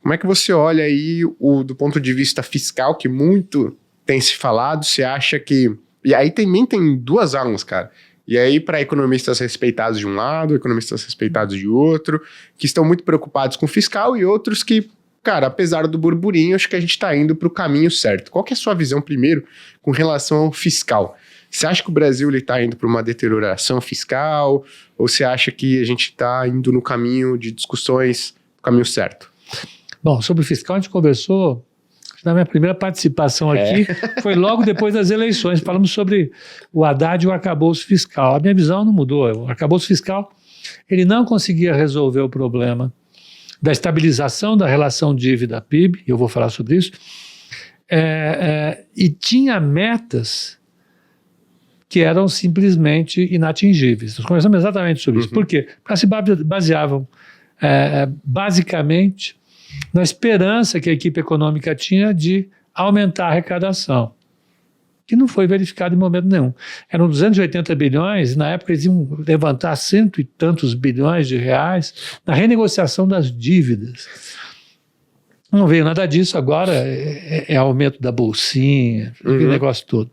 Como é que você olha aí do ponto de vista fiscal, que muito tem se falado, você acha que... E aí também tem duas almas, cara. E aí para economistas respeitados de um lado, economistas respeitados de outro, que estão muito preocupados com o fiscal e outros que, cara, apesar do burburinho, acho que a gente está indo para o caminho certo. Qual que é a sua visão primeiro com relação ao fiscal? Você acha que o Brasil está indo para uma deterioração fiscal? Ou você acha que a gente está indo no caminho de discussões, no caminho certo? Bom, sobre o fiscal a gente conversou, na minha primeira participação aqui, foi logo depois das eleições, falamos sobre o Haddad e o arcabouço fiscal. A minha visão não mudou, o arcabouço fiscal, ele não conseguia resolver o problema da estabilização da relação dívida-PIB, eu vou falar sobre isso, e tinha metas que eram simplesmente inatingíveis. Nós conversamos exatamente sobre isso. Por quê? Porque se baseavam basicamente na esperança que a equipe econômica tinha de aumentar a arrecadação, que não foi verificado em momento nenhum. Eram 280 bilhões, e na época eles iam levantar 100 e tantos bilhões de reais na renegociação das dívidas. Não veio nada disso, agora é aumento da bolsinha, aquele negócio todo.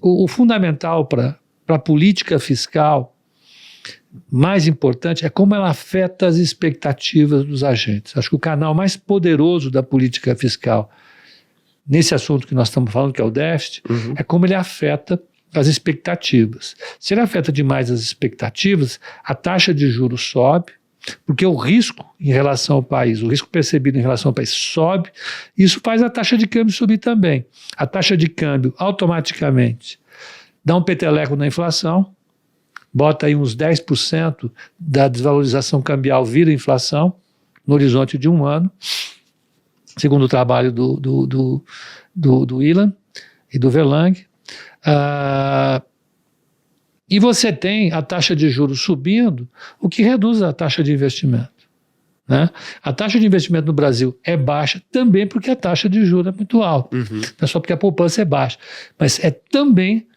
O fundamental para a política fiscal mais importante é como ela afeta as expectativas dos agentes. Acho que o canal mais poderoso da política fiscal nesse assunto que nós estamos falando, que é o déficit, é como ele afeta as expectativas. Se ele afeta demais as expectativas, a taxa de juros sobe, porque o risco em relação ao país, o risco percebido em relação ao país sobe, isso faz a taxa de câmbio subir também. A taxa de câmbio automaticamente dá um peteleco na inflação, bota aí uns 10% da desvalorização cambial vira inflação no horizonte de um ano, segundo o trabalho do Ilan e do Verlang. E você tem a taxa de juros subindo, o que reduz a taxa de investimento. Né? A taxa de investimento no Brasil é baixa também porque a taxa de juros é muito alta. Não é só porque a poupança é baixa, mas é também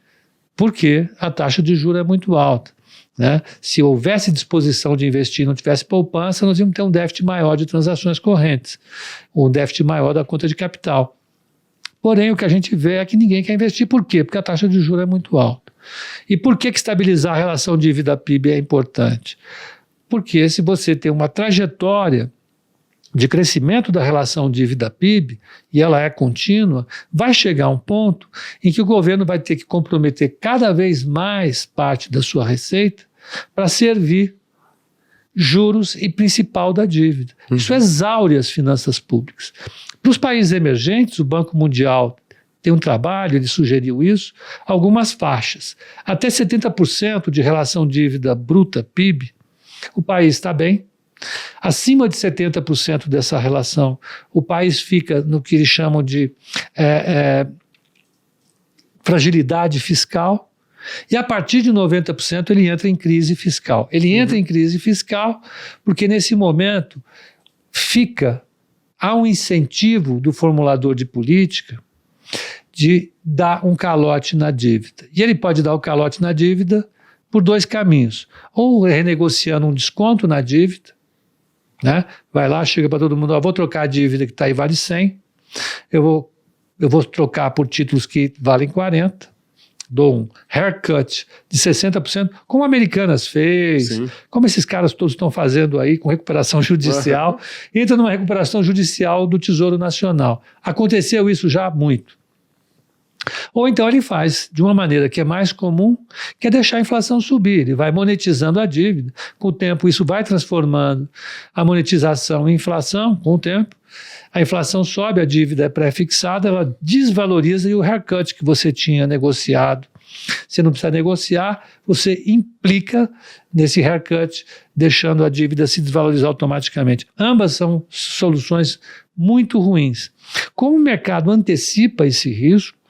porque a taxa de juros é muito alta. Né? Se houvesse disposição de investir e não tivesse poupança, nós íamos ter um déficit maior de transações correntes, um déficit maior da conta de capital. Porém, o que a gente vê é que ninguém quer investir. Por quê? Porque a taxa de juros é muito alta. E por que estabilizar a relação dívida-PIB é importante? Porque se você tem uma trajetória de crescimento da relação dívida-PIB, e ela é contínua, vai chegar um ponto em que o governo vai ter que comprometer cada vez mais parte da sua receita para servir juros e principal da dívida. Isso exaure as finanças públicas. Para os países emergentes, o Banco Mundial tem um trabalho, ele sugeriu isso, algumas faixas. Até 70% de relação dívida bruta-PIB, o país está bem. Acima de 70% dessa relação, o país fica no que eles chamam de fragilidade fiscal, e a partir de 90% ele entra em crise fiscal. Ele entra em crise fiscal porque nesse momento há um incentivo do formulador de política de dar um calote na dívida. E ele pode dar o calote na dívida por dois caminhos. Ou renegociando um desconto na dívida, né? Vai lá, chega para todo mundo, vou trocar a dívida que está aí vale 100, eu vou trocar por títulos que valem 40, dou um haircut de 60%, como a Americanas fez, como esses caras todos estão fazendo aí com recuperação judicial, entra numa recuperação judicial do Tesouro Nacional. Aconteceu isso já muito. Ou então ele faz de uma maneira que é mais comum, que é deixar a inflação subir. Ele vai monetizando a dívida. Com o tempo, isso vai transformando a monetização em inflação. Com o tempo, a inflação sobe, a dívida é pré-fixada, ela desvaloriza e o haircut que você tinha negociado. Você não precisa negociar, você implica nesse haircut, deixando a dívida se desvalorizar automaticamente. Ambas são soluções muito ruins. Como o mercado antecipa esse risco,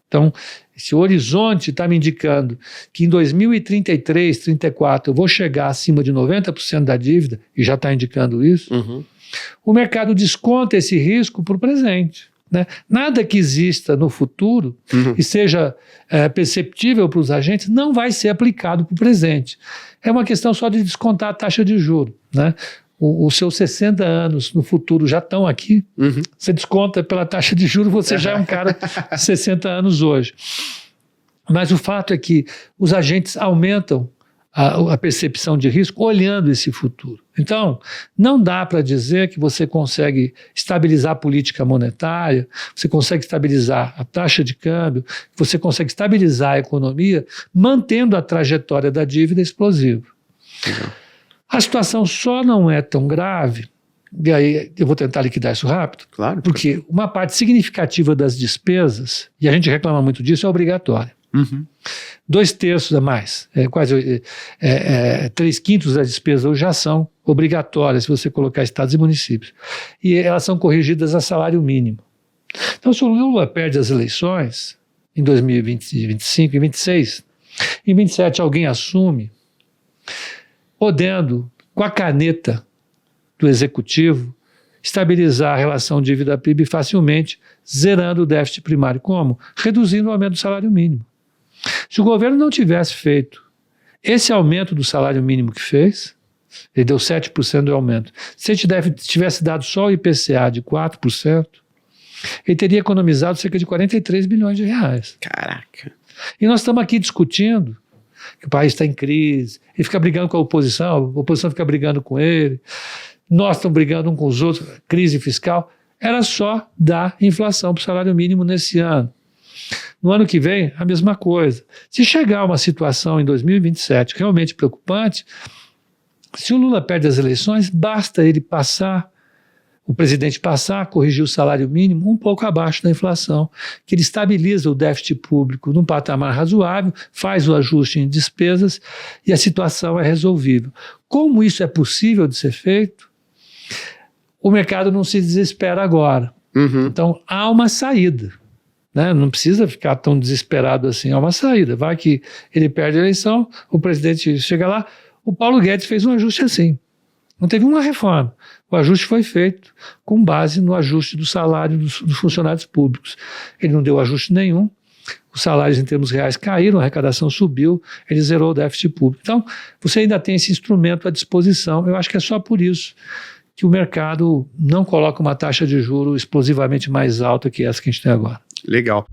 então, esse horizonte está me indicando que em 2033, 2034, eu vou chegar acima de 90% da dívida, e já está indicando isso, o mercado desconta esse risco para o presente. Né? Nada que exista no futuro e seja perceptível para os agentes não vai ser aplicado para o presente. É uma questão só de descontar a taxa de juros. Né? os seus 60 anos no futuro já estão aqui, você desconta pela taxa de juros, você já é um cara de 60 anos hoje. Mas o fato é que os agentes aumentam a percepção de risco olhando esse futuro. Então, não dá para dizer que você consegue estabilizar a política monetária, você consegue estabilizar a taxa de câmbio, você consegue estabilizar a economia mantendo a trajetória da dívida explosiva. A situação só não é tão grave, e aí eu vou tentar liquidar isso rápido, Claro. porque uma parte significativa das despesas, e a gente reclama muito disso, é obrigatória. 2/3 a mais, quase 3/5 das despesas hoje já são obrigatórias se você colocar estados e municípios. E elas são corrigidas a salário mínimo. Então, se o Lula perde as eleições em 2025 e 2026, em 2027 alguém assume, podendo, com a caneta do executivo, estabilizar a relação dívida-PIB facilmente, zerando o déficit primário. Como? Reduzindo o aumento do salário mínimo. Se o governo não tivesse feito esse aumento do salário mínimo que fez, ele deu 7% de aumento. Se ele tivesse dado só o IPCA de 4%, ele teria economizado cerca de 43 bilhões de reais. Caraca. E nós estamos aqui discutindo que o país está em crise, ele fica brigando com a oposição fica brigando com ele, nós estamos brigando uns com os outros, crise fiscal. Era só dar inflação para o salário mínimo nesse ano. No ano que vem, a mesma coisa. Se chegar uma situação em 2027 realmente preocupante, se o Lula perde as eleições, basta ele passar, o presidente passar, corrigir o salário mínimo um pouco abaixo da inflação, que ele estabiliza o déficit público num patamar razoável, faz o ajuste em despesas e a situação é resolvível. Como isso é possível de ser feito? O mercado não se desespera agora. Então, há uma saída. Né? Não precisa ficar tão desesperado assim, há uma saída. Vai que ele perde a eleição, o presidente chega lá. O Paulo Guedes fez um ajuste assim. Não teve uma reforma. O ajuste foi feito com base no ajuste do salário dos funcionários públicos. Ele não deu ajuste nenhum. Os salários em termos reais caíram, a arrecadação subiu, ele zerou o déficit público. Então, você ainda tem esse instrumento à disposição. Eu acho que é só por isso que o mercado não coloca uma taxa de juros explosivamente mais alta que essa que a gente tem agora. Legal.